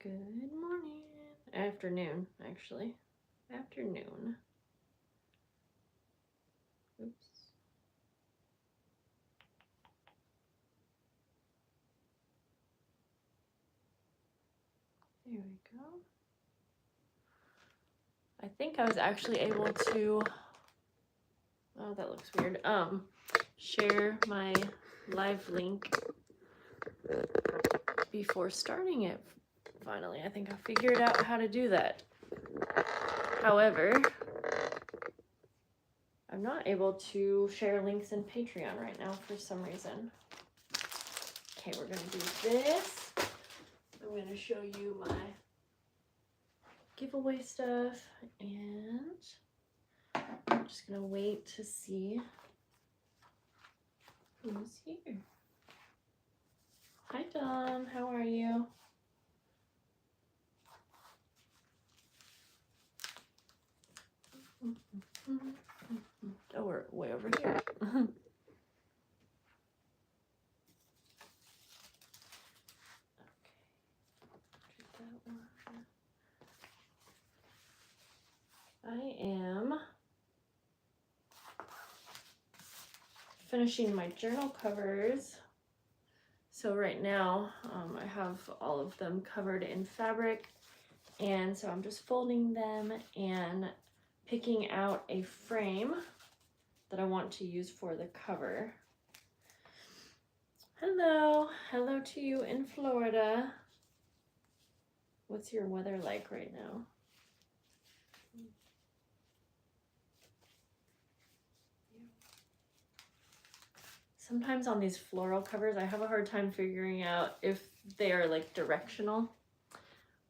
Good morning. Afternoon, actually. Afternoon. Oops. There we go. I think I was actually able to, oh, that looks weird, share my live link before starting it finally. I think I figured out how to do that. However, I'm not able to share links in Patreon right now for some reason. Okay, we're gonna do this. I'm gonna show you my giveaway stuff, and I'm just gonna wait to see who's here. Hi Dawn, how are you? Oh, we're way over here. I am finishing my journal covers. So right now I have all of them covered in fabric, and so I'm just folding them and picking out a frame that I want to use for the cover. Hello to you in Florida. What's your weather like right now? Sometimes on these floral covers, I have a hard time figuring out if they are like directional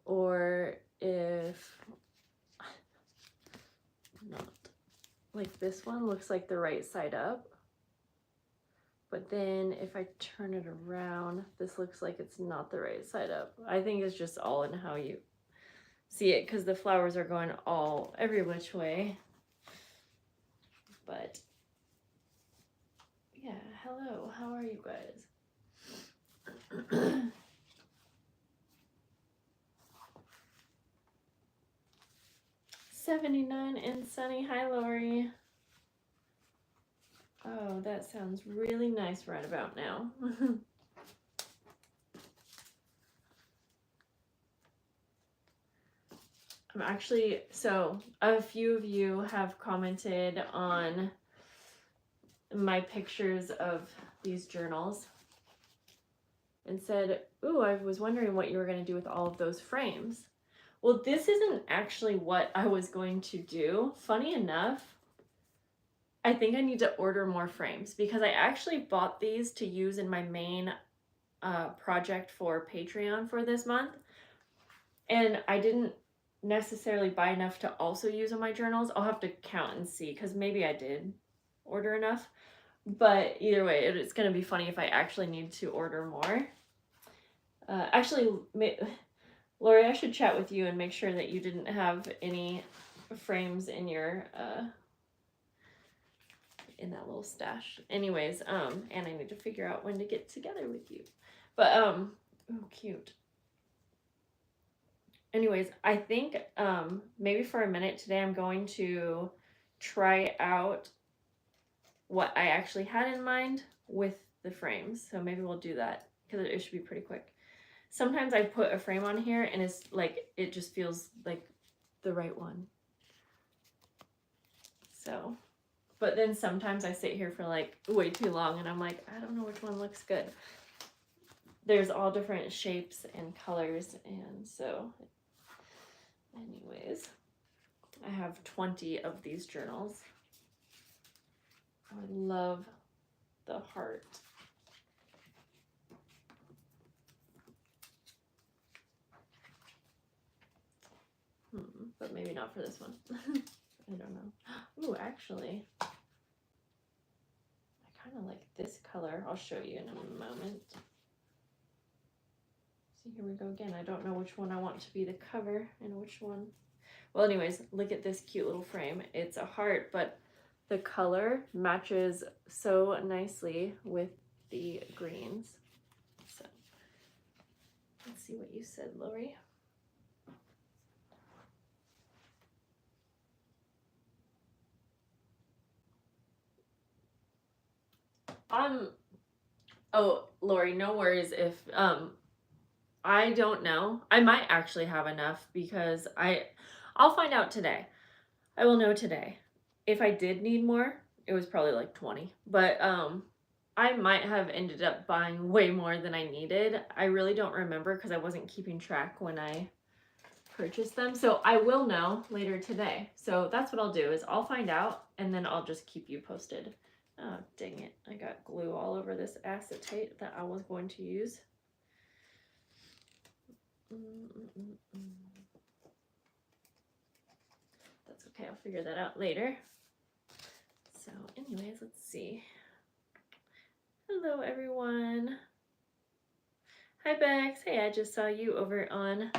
or if not. Like this one looks like the right side up, but then if I turn it around, this looks like it's not the right side up. I think it's just all in how you see it, because the flowers are going every which way. But yeah, hello, how are you guys? 79 and sunny. Hi Lori. Oh, that sounds really nice right about now. I'm actually, so a few of you have commented on my pictures of these journals and said, ooh, I was wondering what you were going to do with all of those frames. Well, this isn't actually what I was going to do. Funny enough, I think I need to order more frames because I actually bought these to use in my main project for Patreon for this month. And I didn't necessarily buy enough to also use on my journals. I'll have to count and see, because maybe I did order enough. But either way, it's going to be funny if I actually need to order more. Actually, Lori, I should chat with you and make sure that you didn't have any frames in your in that little stash. Anyways, and I need to figure out when to get together with you. But oh, cute. Anyways, I think maybe for a minute today I'm going to try out what I actually had in mind with the frames. So maybe we'll do that because it should be pretty quick. Sometimes I put a frame on here and it's like, it just feels like the right one. So, but then sometimes I sit here for like way too long and I'm like, I don't know which one looks good. There's all different shapes and colors, and so anyways, I have 20 of these journals. I love the heart. But maybe not for this one. I don't know. Ooh, actually, I kind of like this color. I'll show you in a moment. So here we go again. I don't know which one I want to be the cover and which one. Well, anyways, look at this cute little frame. It's a heart, but the color matches so nicely with the greens. So let's see what you said, Lori. Oh, Lori, no worries if I don't know. I might actually have enough because I'll find out today. I will know today. If I did need more, it was probably like 20. But I might have ended up buying way more than I needed. I really don't remember because I wasn't keeping track when I purchased them. So I will know later today. So that's what I'll do is I'll find out and then I'll just keep you posted. Oh, dang it. I got glue all over this acetate that I was going to use. That's okay. I'll figure that out later. So anyways, let's see. Hello, everyone. Hi, Bex. Hey, I just saw you over on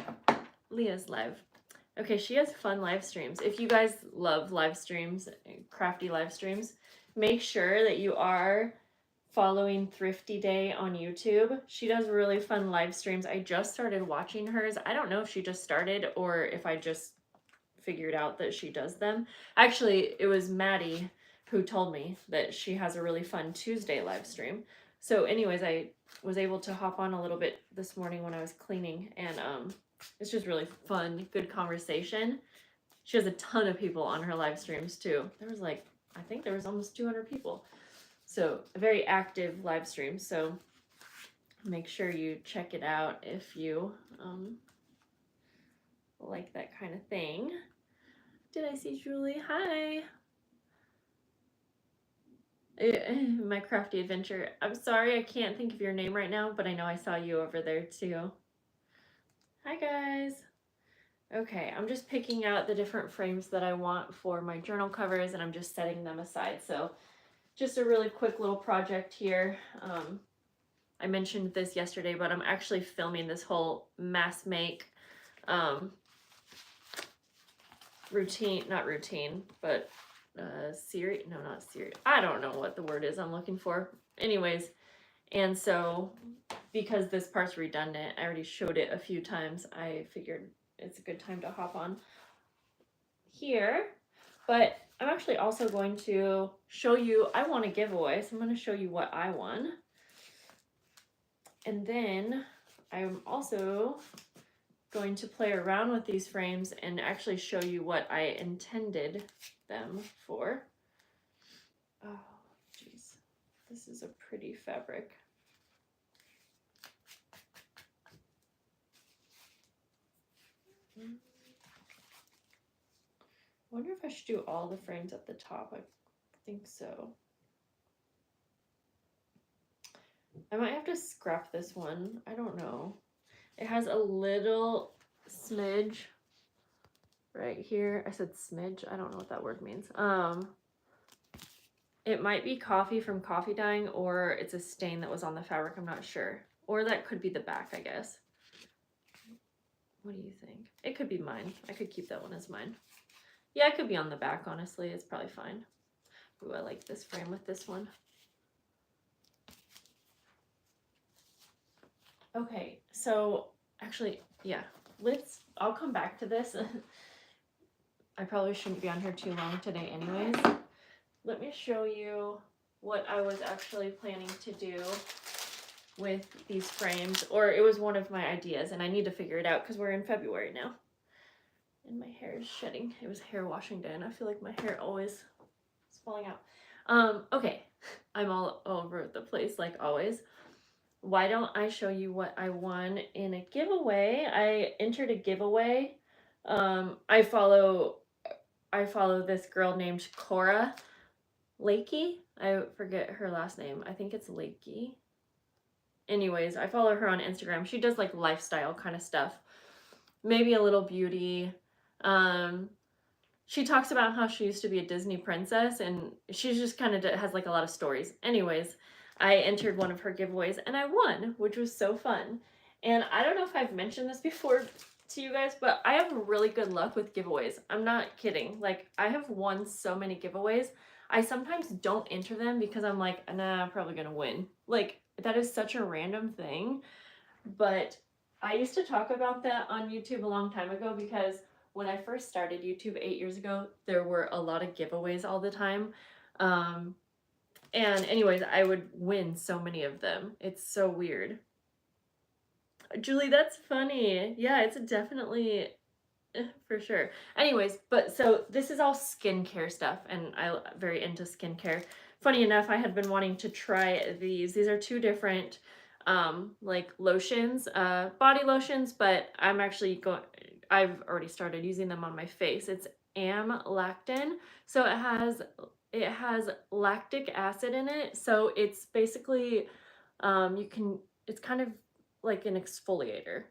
Leah's live. Okay, she has fun live streams. If you guys love live streams, crafty live streams, make sure that you are following Thrifty Day on YouTube. She does really fun live streams. I just started watching hers. I don't know if she just started or if I just figured out that she does them. Actually, it was Maddie who told me that she has a really fun Tuesday live stream. So anyways, I was able to hop on a little bit this morning when I was cleaning, and it's just really fun, good conversation. She has a ton of people on her live streams too. There was like, I think there was almost 200 people. So a very active live stream. So make sure you check it out if you like that kind of thing. Did I see Julie? Hi. My crafty adventure. I'm sorry I can't think of your name right now, but I know I saw you over there too. Hi guys. Okay, I'm just picking out the different frames that I want for my journal covers and I'm just setting them aside. So just a really quick little project here. I mentioned this yesterday, but I'm actually filming this whole mass make routine, not routine, but series, no, not series. I don't know what the word is I'm looking for. Anyways, and so because this part's redundant, I already showed it a few times, I figured it's a good time to hop on here. But I'm actually also going to show you, I want a giveaway, so I'm going to show you what I won. And then I'm also going to play around with these frames and actually show you what I intended them for. Oh, geez. This is a pretty fabric. I wonder if I should do all the frames at the top. I think so. I might have to scrap this one. I don't know. It has a little smidge right here. I said smidge. I don't know what that word means. It might be coffee from coffee dyeing, or it's a stain that was on the fabric. I'm not sure. Or that could be the back, I guess. What do you think? It could be mine. I could keep that one as mine. Yeah, it could be on the back, honestly. It's probably fine. Ooh, I like this frame with this one. Okay, so actually, yeah, I'll come back to this. I probably shouldn't be on here too long today anyways. Let me show you what I was actually planning to do with these frames, or it was one of my ideas, and I need to figure it out because we're in February now. And my hair is shedding. It was hair washing day, and I feel like my hair always is falling out. Okay, I'm all over the place like always. Why don't I show you what I won in a giveaway? I entered a giveaway. I follow this girl named Cora Lakey. I forget her last name. I think it's Lakey. Anyways, I follow her on Instagram. She does like lifestyle kind of stuff. Maybe a little beauty. She talks about how she used to be a Disney princess, and she's just kind of has like a lot of stories. Anyways, I entered one of her giveaways and I won, which was so fun. And I don't know if I've mentioned this before to you guys, but I have really good luck with giveaways. I'm not kidding. Like, I have won so many giveaways. I sometimes don't enter them because I'm like, nah, I'm probably gonna win. Like, that is such a random thing. But I used to talk about that on YouTube a long time ago because when I first started YouTube 8 years ago, there were a lot of giveaways all the time. And anyways, I would win so many of them. It's so weird. Julie, that's funny. Yeah, it's definitely for sure. Anyways, but so this is all skincare stuff, and I'm very into skincare. Funny enough, I had been wanting to try these. These are two different like lotions, body lotions, but I've already started using them on my face. It's amlactin. So it has lactic acid in it. So it's basically it's kind of like an exfoliator.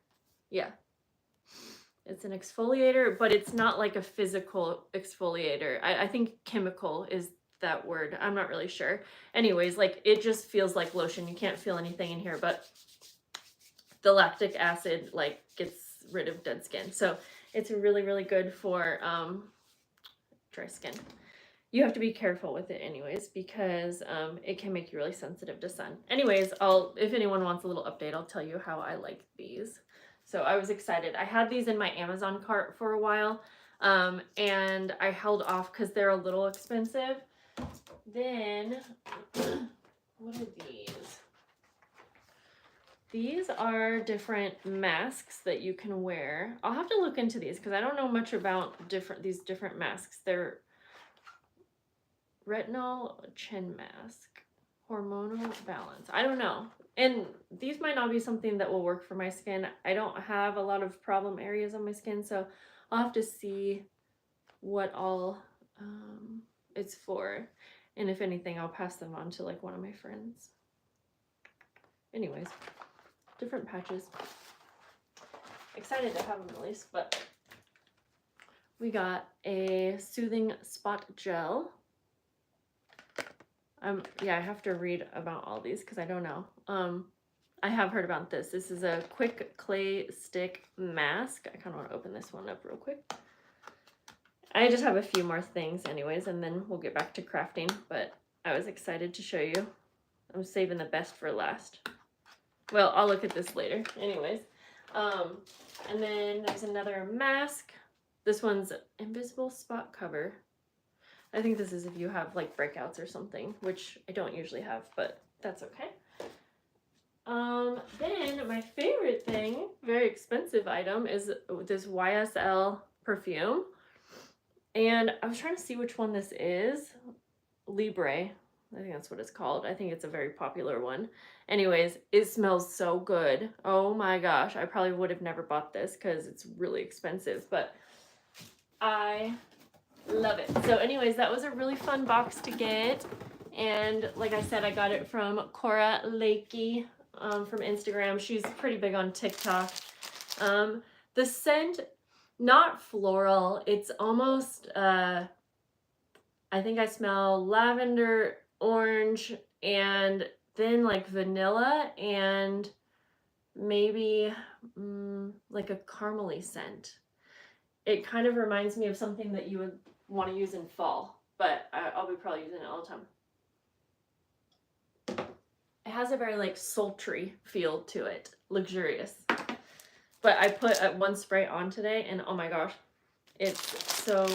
Yeah. It's an exfoliator, but it's not like a physical exfoliator. I think chemical is that word. I'm not really sure. Anyways, like it just feels like lotion. You can't feel anything in here, but the lactic acid like gets rid of dead skin. So it's really, really good for dry skin. You have to be careful with it anyways, because it can make you really sensitive to sun. Anyways, if anyone wants a little update, I'll tell you how I like these. So I was excited. I had these in my Amazon cart for a while, and I held off because they're a little expensive. Then, what are these? These are different masks that you can wear. I'll have to look into these because I don't know much about these different masks. They're retinol chin mask, hormonal balance. I don't know. And these might not be something that will work for my skin. I don't have a lot of problem areas on my skin, so I'll have to see what all it's for. And if anything, I'll pass them on to like one of my friends. Anyways, different patches. Excited to have them released, but we got a soothing spot gel. Yeah, I have to read about all these because I don't know. I have heard about this. This is a quick clay stick mask. I kind of want to open this one up real quick. I just have a few more things anyways, and then we'll get back to crafting, but I was excited to show you. I'm saving the best for last. Well, I'll look at this later. Anyways, and then there's another mask. This one's invisible spot cover. I think this is if you have like breakouts or something, which I don't usually have, but that's okay. Then my favorite thing, very expensive item, is this YSL perfume. And I was trying to see which one this is. Libre. I think that's what it's called. I think it's a very popular one. Anyways, it smells so good. Oh my gosh. I probably would have never bought this because it's really expensive, but I love it. So anyways, that was a really fun box to get. And like I said, I got it from Cora Lakey from Instagram. She's pretty big on TikTok. The scent, not floral. It's almost, I think I smell lavender, orange, and then like vanilla and maybe like a caramely scent. It kind of reminds me of something that you would want to use in fall, but I'll be probably using it all the time. It has a very like sultry feel to it, luxurious. But I put one spray on today, and oh my gosh, it's so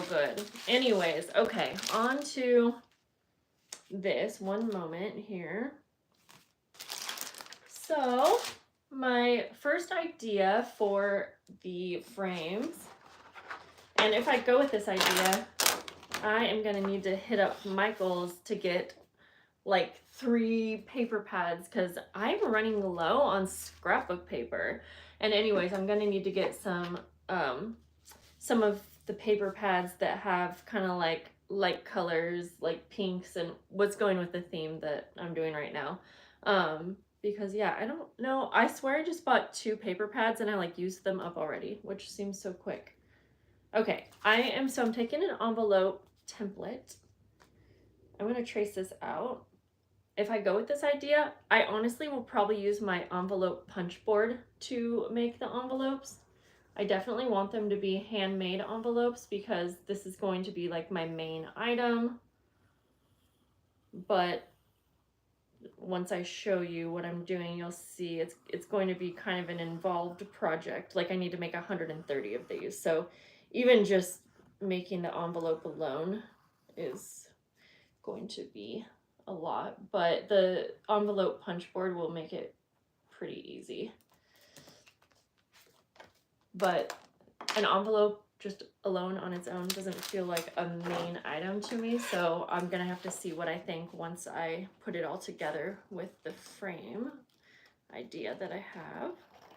good. Anyways, okay, on to this. One moment here. So my first idea for the frames, and if I go with this idea, I am going to need to hit up Michael's to get like 3 paper pads because I'm running low on scrapbook paper. And anyways, I'm going to need to get some of the paper pads that have kind of like light colors, like pinks, and what's going with the theme that I'm doing right now. Because yeah, I don't know. I swear I just bought 2 paper pads and I like used them up already, which seems so quick. Okay, I'm taking an envelope template. I'm going to trace this out. If I go with this idea, I honestly will probably use my envelope punch board to make the envelopes. I definitely want them to be handmade envelopes because this is going to be like my main item. But once I show you what I'm doing, you'll see it's going to be kind of an involved project. Like I need to make 130 of these. So even just making the envelope alone is going to be a lot, but the envelope punch board will make it pretty easy. But an envelope just alone on its own doesn't feel like a main item to me, so I'm gonna have to see what I think once I put it all together with the frame idea that I have.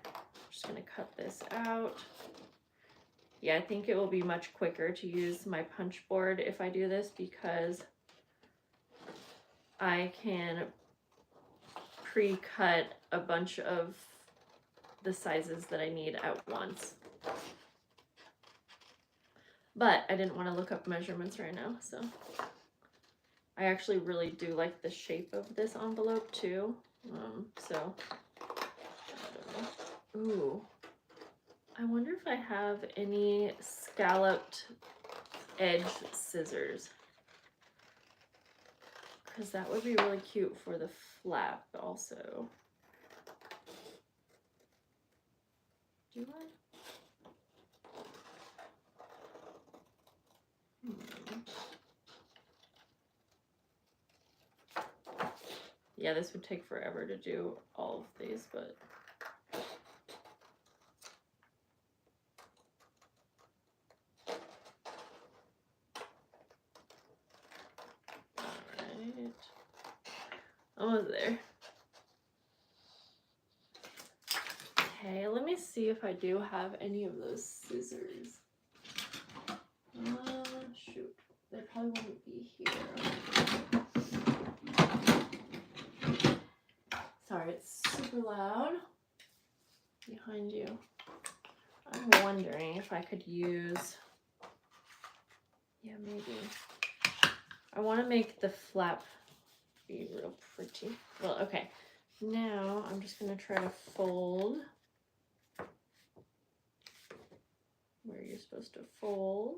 I'm just gonna cut this out. Yeah, I think it will be much quicker to use my punch board if I do this, because I can pre-cut a bunch of the sizes that I need at once. But I didn't want to look up measurements right now, so I actually really do like the shape of this envelope too. So I don't know. Ooh, I wonder if I have any scalloped edge scissors, because that would be really cute for the flap also. Do I? Yeah, this would take forever to do all of these, but alright. Almost there. Okay, let me see if I do have any of those scissors. Shoot, they probably wouldn't be here. Sorry, it's super loud behind you. I'm wondering if I could use, yeah, maybe. I want to make the flap be real pretty. Well, okay. Now I'm just going to try to fold where you're supposed to fold.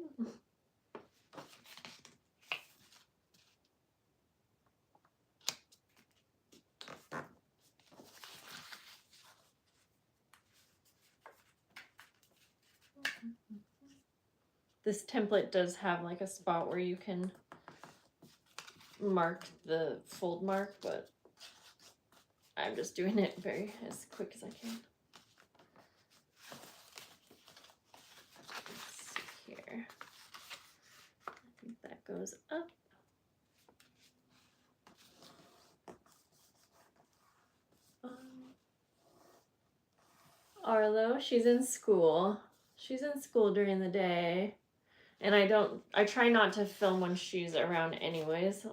This template does have like a spot where you can mark the fold mark, but I'm just doing it as quick as I can. Let's see here. I think that goes up. Arlo, she's in school. She's in school during the day. And I try not to film when she's around anyways.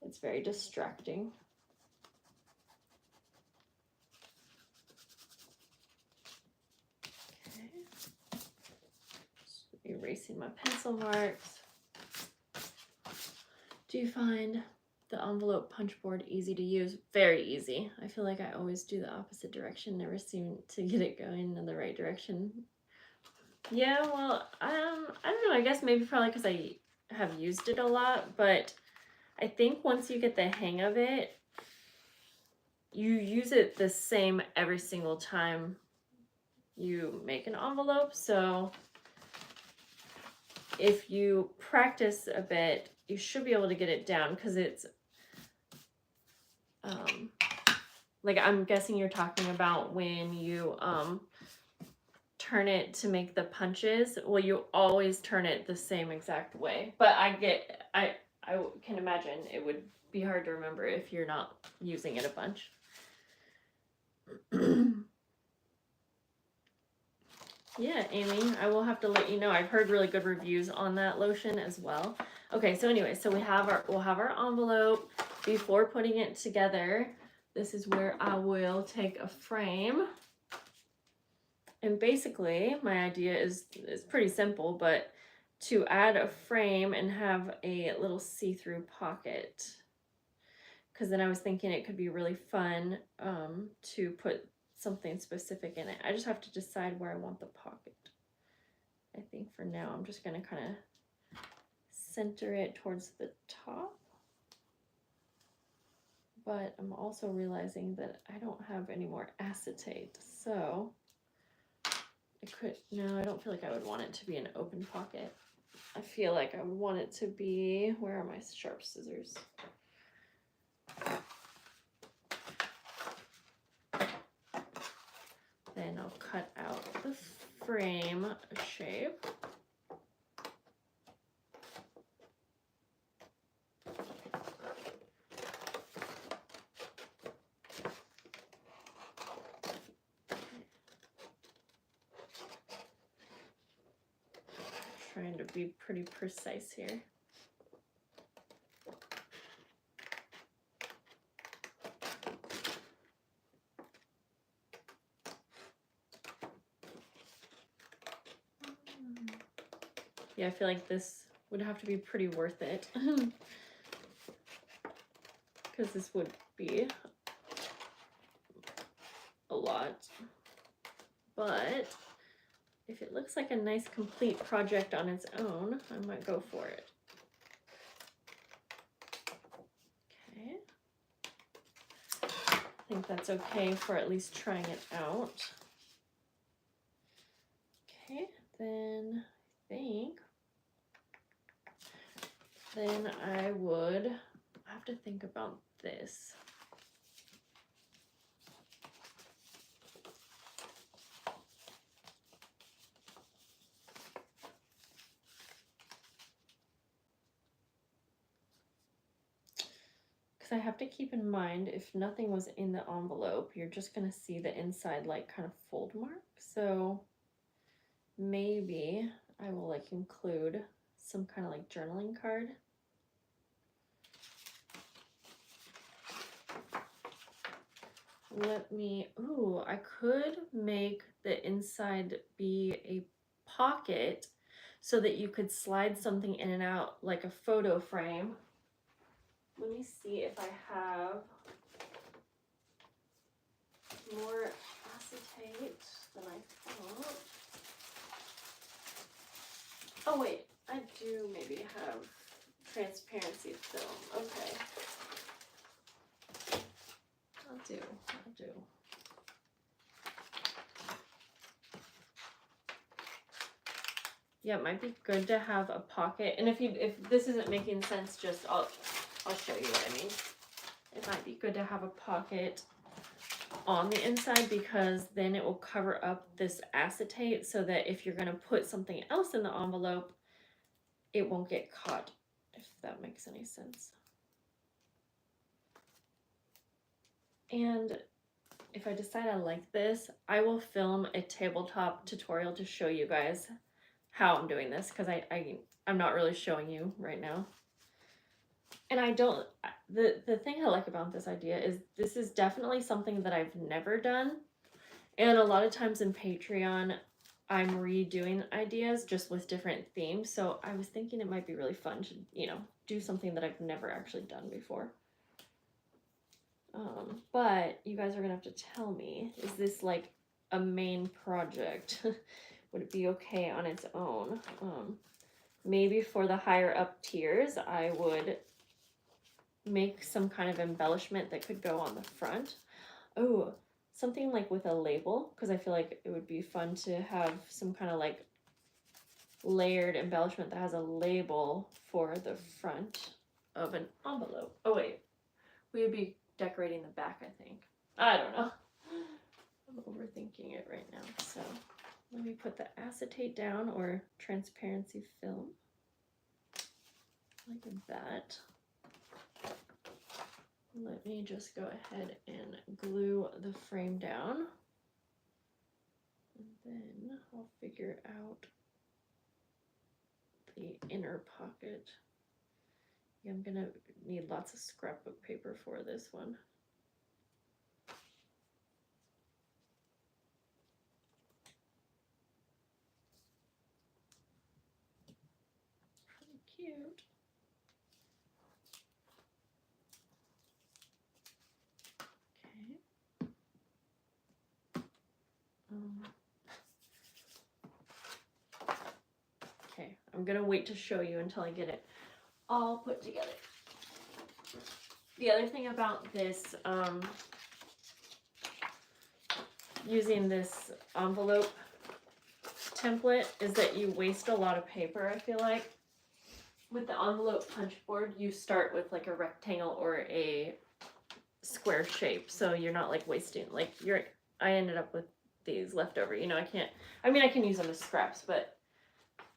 It's very distracting. Okay. Just erasing my pencil marks. Do you find the envelope punch board easy to use? Very easy. I feel like I always do the opposite direction, never seem to get it going in the right direction. Yeah, well, I don't know, I guess maybe probably because I have used it a lot, but I think once you get the hang of it, you use it the same every single time you make an envelope. So if you practice a bit, you should be able to get it down, because it's like, I'm guessing you're talking about when you turn it to make the punches. Well, you always turn it the same exact way, but I can imagine it would be hard to remember if you're not using it a bunch. Yeah, Amy, I will have to let you know. I've heard really good reviews on that lotion as well. Okay, so anyway, so we'll have our envelope. Before putting it together, this is where I will take a frame. And basically, my idea is pretty simple, but to add a frame and have a little see-through pocket. Because then I was thinking it could be really fun to put something specific in it. I just have to decide where I want the pocket. I think for now, I'm just going to kind of center it towards the top. But I'm also realizing that I don't have any more acetate, so no, I don't feel like I would want it to be an open pocket. I feel like I would want it to be, where are my sharp scissors? I'll cut out the frame shape. Trying to be pretty precise here. Yeah, I feel like this would have to be pretty worth it. Because this would be a lot. But if it looks like a nice complete project on its own, I might go for it. Okay. I think that's okay for at least trying it out. Okay, then I think then I would have to think about this. Because I have to keep in mind, if nothing was in the envelope, you're just going to see the inside like kind of fold mark. So maybe I will like include some kind of like journaling card. Let me, ooh, I could make the inside be a pocket so that you could slide something in and out like a photo frame. Let me see if I have more acetate than I thought. Oh wait, I do maybe have transparency film. Okay. I'll do. Yeah, it might be good to have a pocket. And if this isn't making sense, just I'll show you what I mean. It might be good to have a pocket on the inside because then it will cover up this acetate so that if you're going to put something else in the envelope, it won't get caught, if that makes any sense. And if I decide I like this, I will film a tabletop tutorial to show you guys how I'm doing this because I'm not really showing you right now. And the thing I like about this idea is this is definitely something that I've never done. And a lot of times in Patreon, I'm redoing ideas just with different themes. So I was thinking it might be really fun to, do something that I've never actually done before. But you guys are gonna have to tell me, is this like a main project? Would it be okay on its own? Maybe for the higher up tiers, I would make some kind of embellishment that could go on the front. Oh, something like with a label, because I feel like it would be fun to have some kind of like layered embellishment that has a label for the front of an envelope. Oh wait, we would be decorating the back, I think. I don't know. I'm overthinking it right now. So let me put the acetate down or transparency film like that. Let me just go ahead and glue the frame down. And then I'll figure out the inner pocket. Yeah, I'm gonna need lots of scrapbook paper for this one. Pretty cute. Okay, I'm gonna wait to show you until I get it all put together. The other thing about this, using this envelope template is that you waste a lot of paper, I feel like. With the envelope punch board, you start with like a rectangle or a square shape, so you're not like wasting, like I ended up with these left over. You know, I mean, I can use them as scraps, but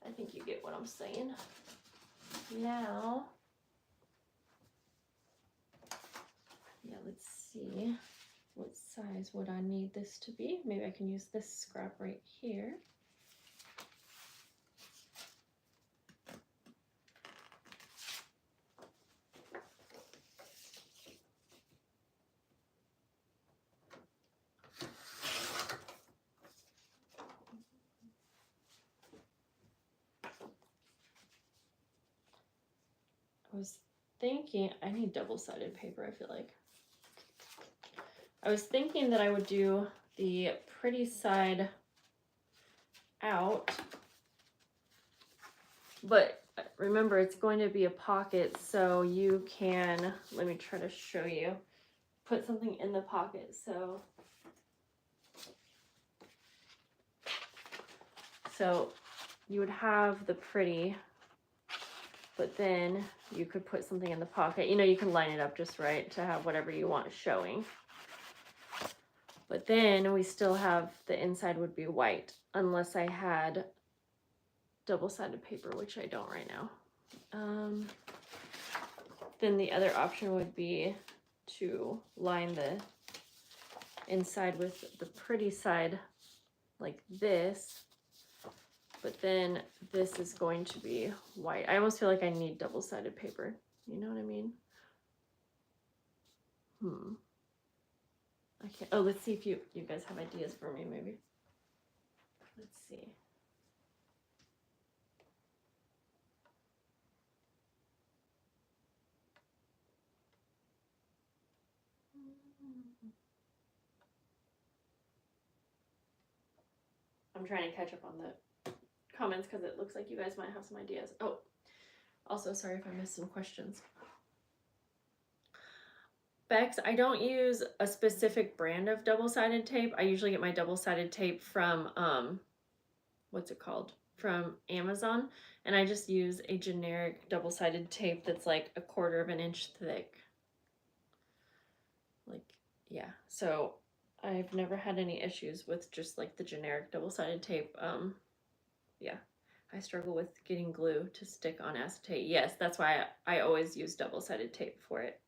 I think you get what I'm saying. Now, yeah, let's see. What size would I need this to be? Maybe I can use this scrap right here. I was thinking, I need double-sided paper, I feel like. I was thinking that I would do the pretty side out, but remember it's going to be a pocket, so you can, let me try to show you, put something in the pocket. So you would have the pretty, but then you could put something in the pocket. You know, you can line it up just right to have whatever you want showing. But then we still have, the inside would be white, unless I had double-sided paper, which I don't right now. Then the other option would be to line the inside with the pretty side like this, but then this is going to be white. I almost feel like I need double-sided paper. You know what I mean? I can't. Oh, let's see if you guys have ideas for me, maybe. Let's see. I'm trying to catch up on the comments because it looks like you guys might have some ideas. Oh, also sorry if I missed some questions. Bex, I don't use a specific brand of double-sided tape. I usually get my double-sided tape from, what's it called? From Amazon. And I just use a generic double-sided tape that's like 1/4 of an inch thick. Like, yeah. So I've never had any issues with just like the generic double-sided tape. Yeah. I struggle with getting glue to stick on acetate. Yes, that's why I always use double-sided tape for it.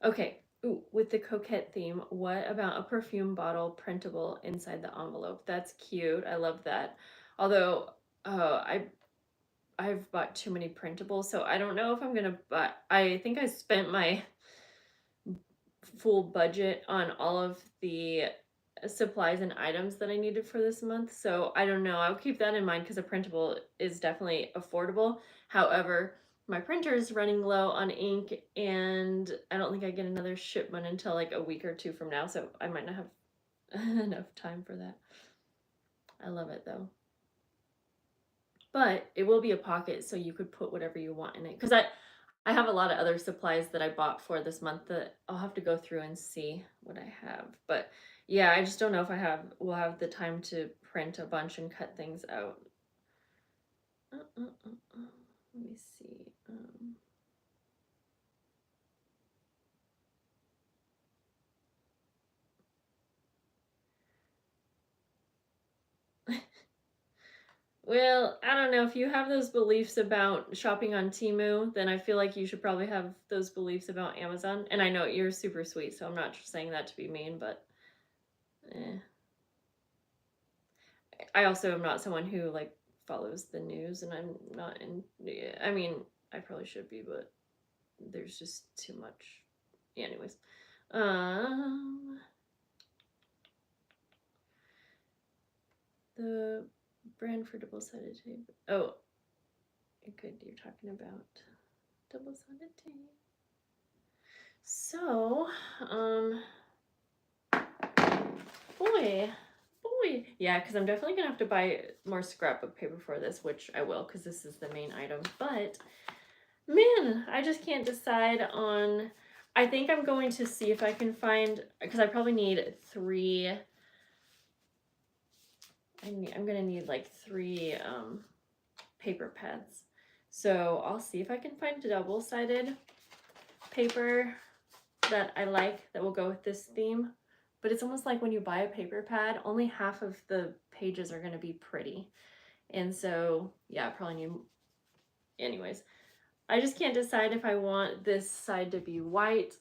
Okay, ooh, with the coquette theme, what about a perfume bottle printable inside the envelope? That's cute. I love that. Although, I've bought too many printables, so I don't know if I'm gonna buy. I think I spent my full budget on all of the supplies and items that I needed for this month. So I don't know. I'll keep that in mind because a printable is definitely affordable. However, my printer is running low on ink and I don't think I get another shipment until like a week or 2 from now. So I might not have enough time for that. I love it though. But it will be a pocket, so you could put whatever you want in it. Because I have a lot of other supplies that I bought for this month that I'll have to go through and see what I have. But yeah, I just don't know if will have the time to print a bunch and cut things out. Let me see. Well, I don't know. If you have those beliefs about shopping on Temu, then I feel like you should probably have those beliefs about Amazon. And I know you're super sweet, so I'm not saying that to be mean, but I also am not someone who like follows the news, and I'm not in. I mean, I probably should be, but there's just too much. Yeah, anyways, the brand for double-sided tape. Oh, good. You're talking about double-sided tape. So, boy. Yeah, because I'm definitely gonna have to buy more scrapbook paper for this, which I will, because this is the main item. But man, I just can't decide on. I think I'm going to see if I can find, because I probably need 3. I'm gonna need like 3 paper pads. So I'll see if I can find double-sided paper that I like that will go with this theme. but it's almost like when you buy a paper pad, only half of the pages are going to be pretty. And so, yeah, probably need, anyways. I just can't decide if I want this side to be white.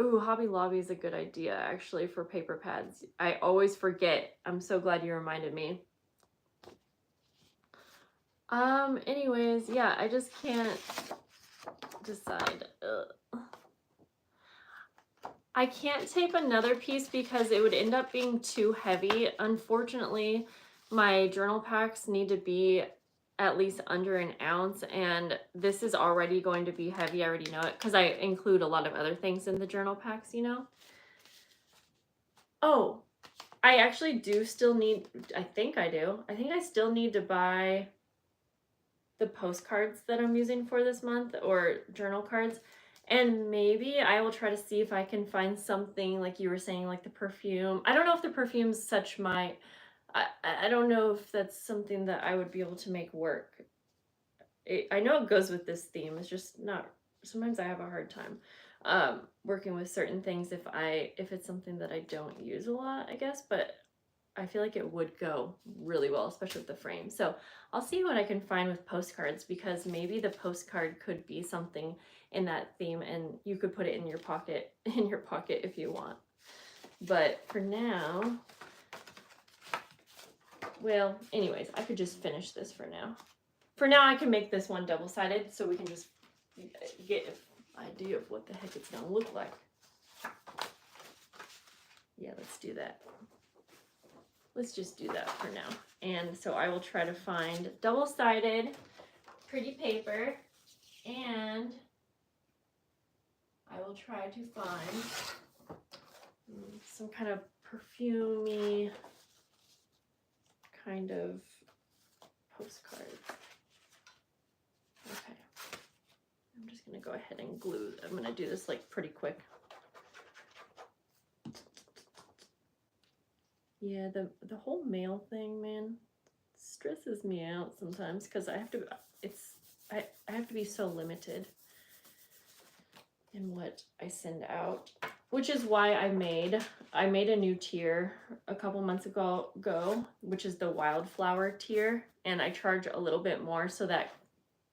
Ooh, Hobby Lobby is a good idea, actually, for paper pads. I always forget. I'm so glad you reminded me. Anyways, yeah, I just can't decide. Ugh. I can't tape another piece because it would end up being too heavy. Unfortunately, my journal packs need to be at least under an ounce, and this is already going to be heavy. I already know it because I include a lot of other things in the journal packs, you know. Oh, I actually do still need, I think I still need to buy the postcards that I'm using for this month, or journal cards. And maybe I will try to see if I can find something like you were saying, like the perfume. I don't know if the perfume's such my, I don't know if that's something that I would be able to make work. I know it goes with this theme. It's just not, sometimes I have a hard time working with certain things if it's something that I don't use a lot, I guess. But I feel like it would go really well, especially with the frame. So I'll see what I can find with postcards, because maybe the postcard could be something in that theme, and you could put it in your pocket if you want. But for now, well, anyways, I could just finish this for now. For now, I can make this one double-sided so we can just get an idea of what the heck it's gonna look like. Yeah, let's do that. Let's just do that for now. And so I will try to find double-sided pretty paper, and I will try to find some kind of perfumey kind of postcard. Okay. I'm just gonna go ahead and glue. I'm gonna do this like pretty quick. Yeah, the whole mail thing, man, stresses me out sometimes because I have to be so limited in what I send out, which is why I made a new tier a couple months ago, which is the wildflower tier, and I charge a little bit more so that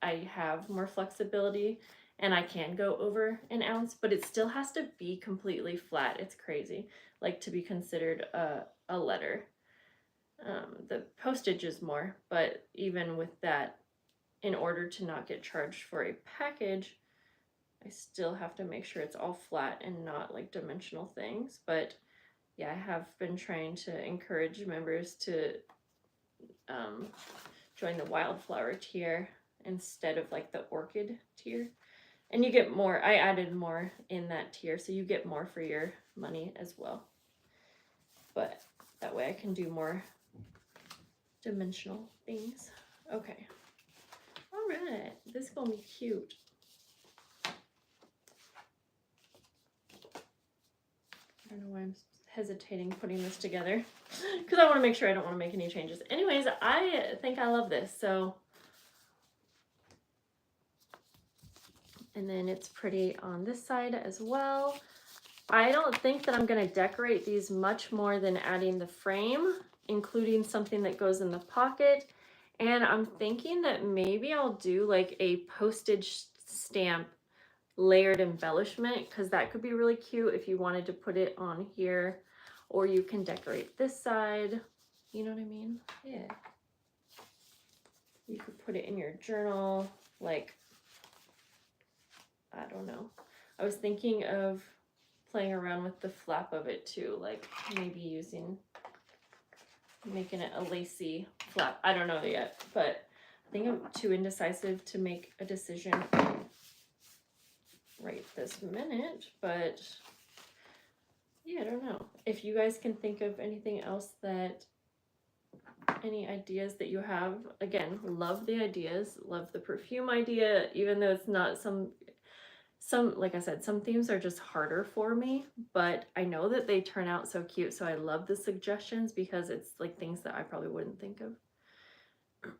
I have more flexibility and I can go over an ounce, but it still has to be completely flat. It's crazy, like, to be considered a letter. The postage is more, but even with that, in order to not get charged for a package, I still have to make sure it's all flat and not like dimensional things. But yeah, I have been trying to encourage members to join the wildflower tier instead of like the orchid tier. And you get more. I added more in that tier, so you get more for your money as well. But that way I can do more dimensional things. Okay. All right. This is going to be cute. I don't know why I'm hesitating putting this together, because I want to make sure I don't want to make any changes. Anyways, I think I love this. So, and then it's pretty on this side as well. I don't think that I'm going to decorate these much more than adding the frame, including something that goes in the pocket. And I'm thinking that maybe I'll do like a postage stamp layered embellishment, because that could be really cute if you wanted to put it on here, or you can decorate this side. You know what I mean? Yeah. You could put it in your journal, like, I don't know. I was thinking of playing around with the flap of it too, like maybe making it a lacy flap. I don't know yet, but I think I'm too indecisive to make a decision right this minute. But yeah, I don't know. If you guys can think of anything else, that any ideas that you have, again, love the ideas, love the perfume idea, even though it's not some, like I said, some themes are just harder for me, but I know that they turn out so cute. So I love the suggestions, because it's like things that I probably wouldn't think of.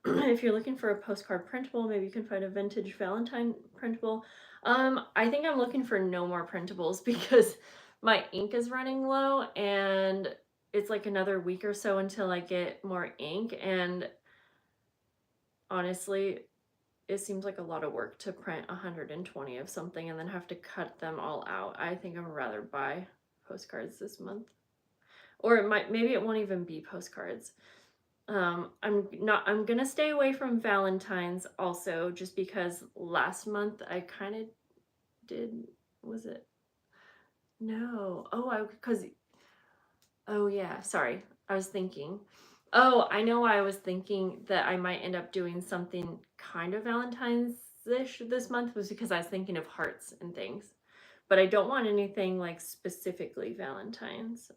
If you're looking for a postcard printable, maybe you can find a vintage Valentine printable. I think I'm looking for no more printables, because my ink is running low, and it's like another week or so until I get more ink, and honestly, it seems like a lot of work to print 120 of something and then have to cut them all out. I think I would rather buy postcards this month. Or maybe it won't even be postcards. I'm gonna stay away from Valentine's also, just because last month I kind of did, was it? No. Oh yeah, sorry. I was thinking. Oh, I know why I was thinking that I might end up doing something kind of Valentine's-ish this month, was because I was thinking of hearts and things. But I don't want anything like specifically Valentine's.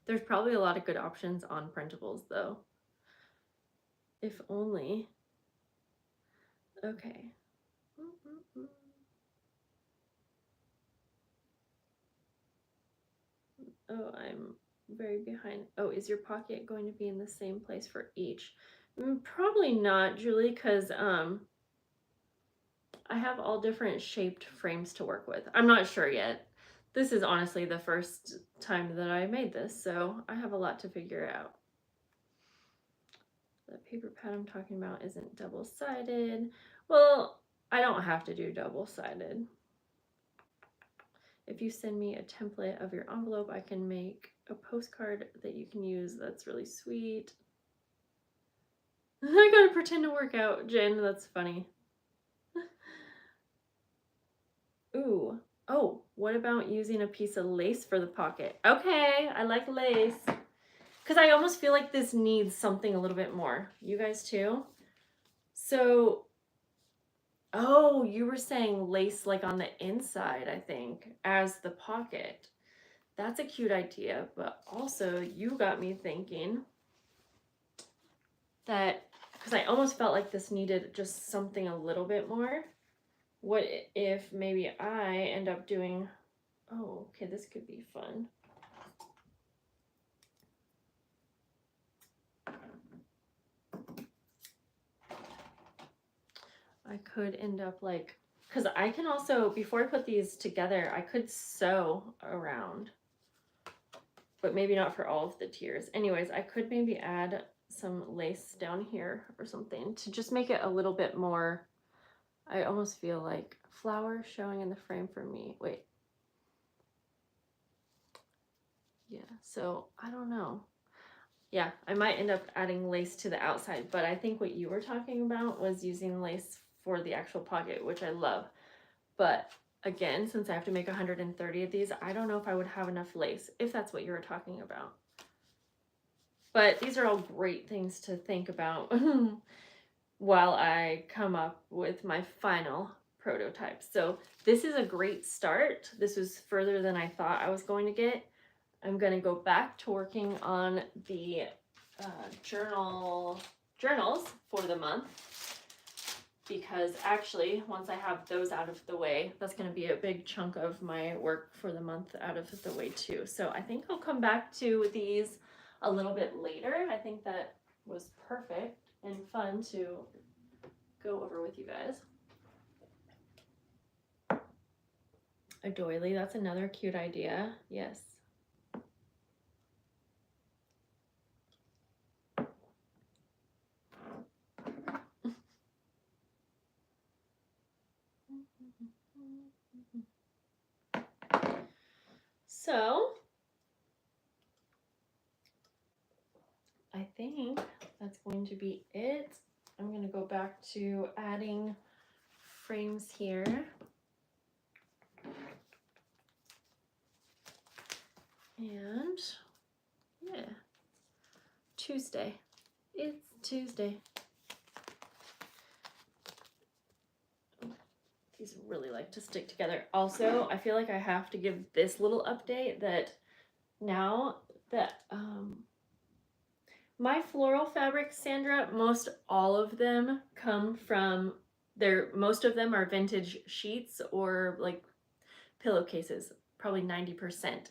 There's probably a lot of good options on printables though. If only. Okay. Oh, I'm very behind. Oh, is your pocket going to be in the same place for each? Probably not, Julie, because I have all different shaped frames to work with. I'm not sure yet. This is honestly the first time that I made this, so I have a lot to figure out. The paper pad I'm talking about isn't double-sided. Well, I don't have to do double-sided. If you send me a template of your envelope, I can make a postcard that you can use. That's really sweet. I gotta pretend to work out, Jen. That's funny. Ooh. Oh, what about using a piece of lace for the pocket? Okay, I like lace. Because I almost feel like this needs something a little bit more. You guys too? So, oh, you were saying lace like on the inside, I think, as the pocket. That's a cute idea, but also you got me thinking that, because I almost felt like this needed just something a little bit more. What if maybe I end up doing, oh, okay, this could be fun. I could end up like, because I can also, before I put these together, I could sew around, but maybe not for all of the tiers. Anyways, I could maybe add some lace down here or something to just make it a little bit more, I almost feel like flower showing in the frame for me. Wait. Yeah, so I don't know. Yeah, I might end up adding lace to the outside, but I think what you were talking about was using lace for the actual pocket, which I love. But again, since I have to make 130 of these, I don't know if I would have enough lace, if that's what you were talking about. But these are all great things to think about while I come up with my final prototype. So this is a great start. This was further than I thought I was going to get. I'm going to go back to working on the journals for the month, because actually once I have those out of the way, that's going to be a big chunk of my work for the month out of the way too. So I think I'll come back to these a little bit later. I think that was perfect and fun to go over with you guys. A doily, that's another cute idea. Yes. So I think that's going to be it. I'm going to go back to adding frames here. And yeah, Tuesday. It's Tuesday. These really like to stick together. Also, I feel like I have to give this little update that now that my floral fabrics, Sandra, most all of them come from most of them are vintage sheets or like pillowcases, probably 90%.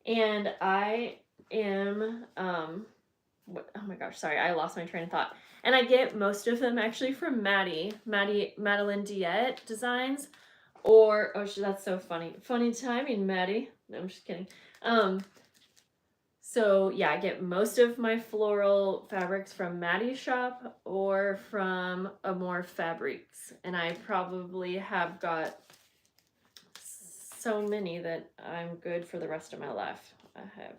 And I am oh my gosh, sorry, I lost my train of thought. And I get most of them actually from Madeline Diet Designs, Or, oh, that's so funny. Funny timing, Maddie. No, I'm just kidding. So yeah, I get most of my floral fabrics from Maddie's shop or from Amore Fabrics. And I probably have got so many that I'm good for the rest of my life. I have,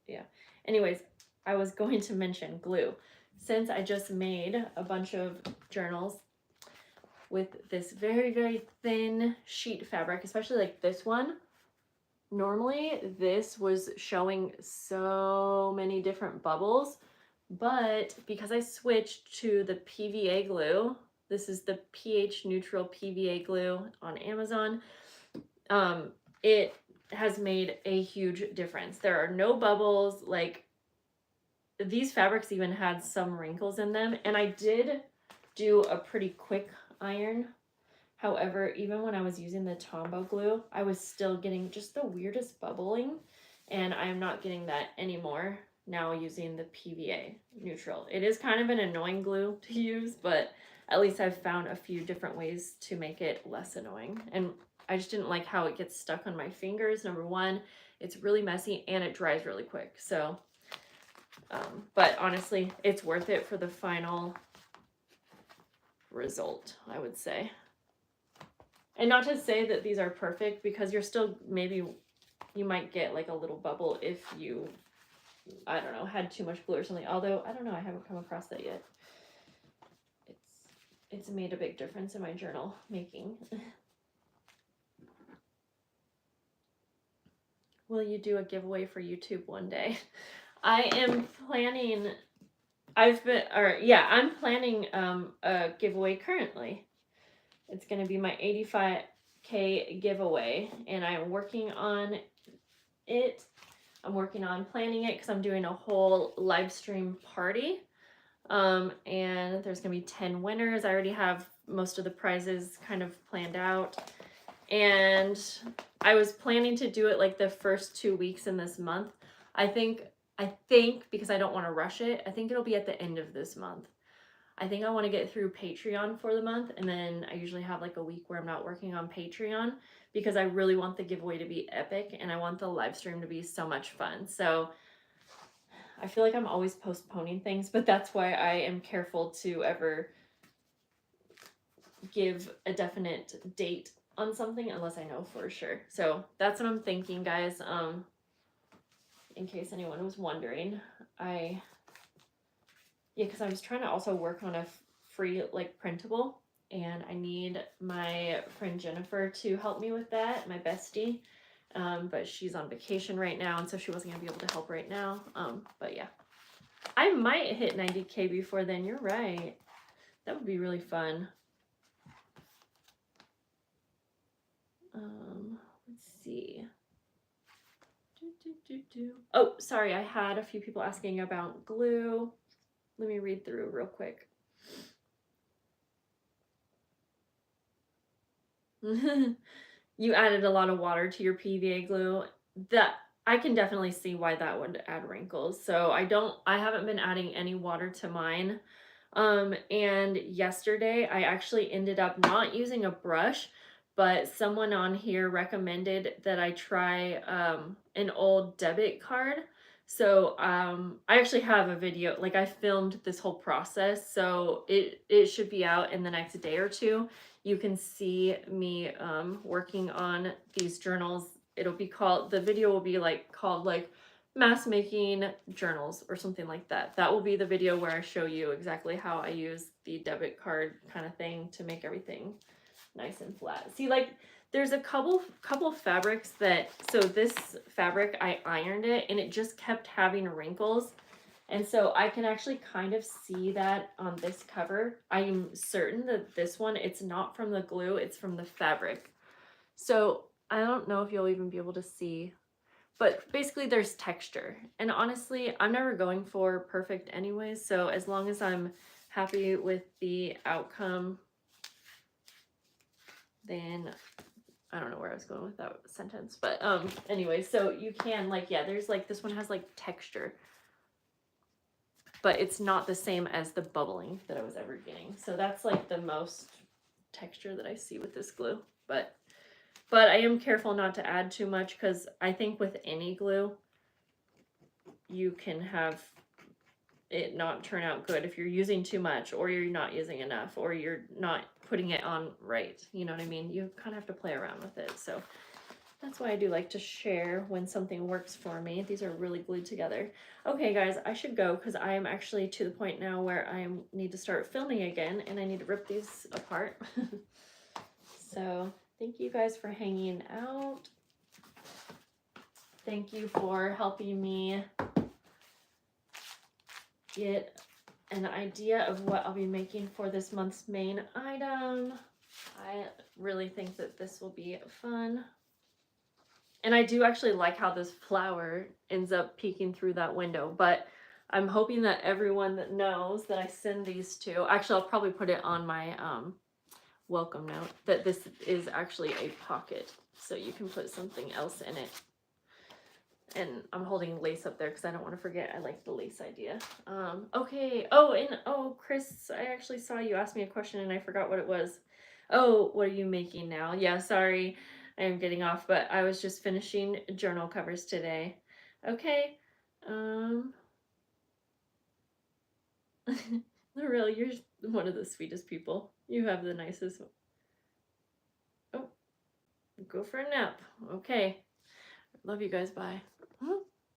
yeah. Anyways, I was going to mention glue. Since I just made a bunch of journals with this very, very thin sheet fabric, especially like this one, normally this was showing so many different bubbles, but because I switched to the PVA glue, this is the pH neutral PVA glue on Amazon, it has made a huge difference. There are no bubbles. Like, these fabrics even had some wrinkles in them, and I did do a pretty quick iron. However, even when I was using the Tombow glue, I was still getting just the weirdest bubbling, and I am not getting that anymore now using the PVA neutral. It is kind of an annoying glue to use, but at least I've found a few different ways to make it less annoying. And I just didn't like how it gets stuck on my fingers. Number one, it's really messy and it dries really quick. So, but honestly, it's worth it for the final result, I would say. And not to say that these are perfect, because you're still, maybe you might get like a little bubble if you, I don't know, had too much glue or something. Although, I don't know, I haven't come across that yet. It's made a big difference in my journal making. Will you do a giveaway for YouTube one day? I am planning, I'm planning a giveaway currently. It's going to be my 85K giveaway, and I'm working on it. I'm working on planning it because I'm doing a whole live stream party. And there's going to be 10 winners. I already have most of the prizes kind of planned out. And I was planning to do it like the first 2 weeks in this month. I think because I don't want to rush it, I think it'll be at the end of this month. I think I want to get through Patreon for the month, and then I usually have like a week where I'm not working on Patreon, because I really want the giveaway to be epic and I want the live stream to be so much fun. So I feel like I'm always postponing things, but that's why I am careful to ever give a definite date on something unless I know for sure. So that's what I'm thinking, guys. In case anyone was wondering, because I was trying to also work on a free like printable, and I need my friend Jennifer to help me with that, my bestie. But she's on vacation right now, and so she wasn't gonna be able to help right now. But yeah, I might hit 90K before then. You're right. That would be really fun. Let's see. Oh, sorry, I had a few people asking about glue. Let me read through real quick. You added a lot of water to your PVA glue. That I can definitely see why that would add wrinkles. So I haven't been adding any water to mine. And yesterday I actually ended up not using a brush, but someone on here recommended that I try an old debit card. So I actually have a video, like I filmed this whole process, so it should be out in the next day or two. You can see me working on these journals. It'll be called, the video will be like called like mask making journals or something like that. That will be the video where I show you exactly how I use the debit card kind of thing to make everything nice and flat. See, like there's a couple fabrics that, so this fabric, I ironed it and it just kept having wrinkles. And so I can actually kind of see that on this cover. I'm certain that this one, it's not from the glue, it's from the fabric. So I don't know if you'll even be able to see, but basically there's texture. And honestly, I'm never going for perfect anyways. So as long as I'm happy with the outcome, then I don't know where I was going with that sentence, but anyway, so you can like, yeah, there's like, this one has like texture, but it's not the same as the bubbling that I was ever getting. So that's like the most texture that I see with this glue. But But I am careful not to add too much because I think with any glue, you can have it not turn out good if you're using too much, or you're not using enough, or you're not putting it on right. You know what I mean? You kind of have to play around with it. So that's why I do like to share when something works for me. These are really glued together. Okay, guys, I should go because I am actually to the point now where I need to start filming again, and I need to rip these apart. So thank you guys for hanging out. Thank you for helping me get an idea of what I'll be making for this month's main item. I really think that this will be fun. And I do actually like how this flower ends up peeking through that window, but I'm hoping that everyone that knows that I send these to, actually I'll probably put it on my welcome note, that this is actually a pocket, so you can put something else in it. And I'm holding lace up there because I don't want to forget. I like the lace idea. Okay. Oh, and Chris, I actually saw you ask me a question and I forgot what it was. Oh, what are you making now? Yeah, sorry, I am getting off, but I was just finishing journal covers today. Okay. Lorel, you're one of the sweetest people. You have the nicest. Oh, go for a nap. Okay. Love you guys. Bye.